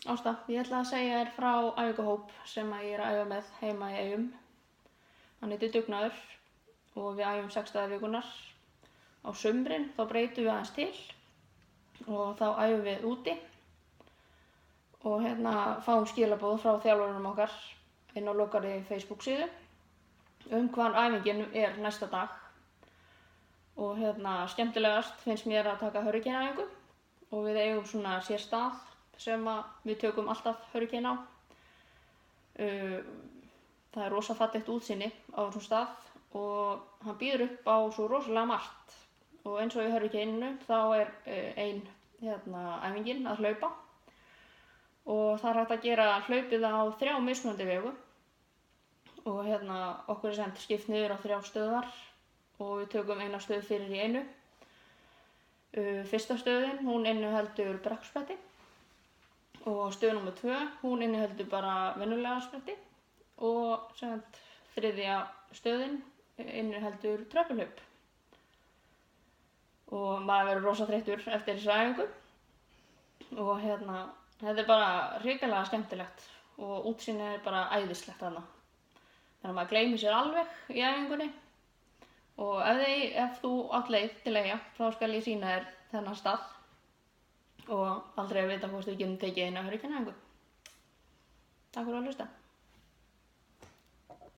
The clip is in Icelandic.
Ásta, ég ætla að segja þér frá æfingahóp sem ég er að æfa með heima í Eyjum. Hann heitir Dugnaður og við æfum 6 daga vikunar. Á sumrin þá breytum við aðeins til og þá æfum við úti og fáum skilaboð frá þjálfurunum okkar inn á lokaðri Facebook síðu hvar æfingin er næsta dag. Og skemmtilegast finnst mér að taka hurricane-æfingu og við eigum svona sér stað sem við tökum alltaf hurricane á. Það er rosa fallegt útsýni á þessum stað og hann býður upp á svo rosalega margt. Og eins og í hurricaneinu þá er ein æfingin að hlaupa og það er hægt að gera hlaupið á 3 mismunandi vegu og okkur er sent skipt niður á 3 stöðvar og við tökum eina stöð fyrir í einu. Fyrsta stöðin, hún inniheldur brekkuspretti og stöð númer 2, hún inniheldur bara venjulega spretti og þriðja stöðin inniheldur tröppuhlaup. Og maður verður rosa þreyttur eftir þessa æfingu og þetta er bara hrikalega skemmtilegt og útsýnið er bara æðislegt þarna. Þannig að maður gleymir sér alveg í æfingunni. Og ef þú átt leið til Eyja, þá skal ég sýna þér þennan stað og aldrei að vita hvort við getum tekið eina hurricane-æfingu. Takk fyrir að hlusta.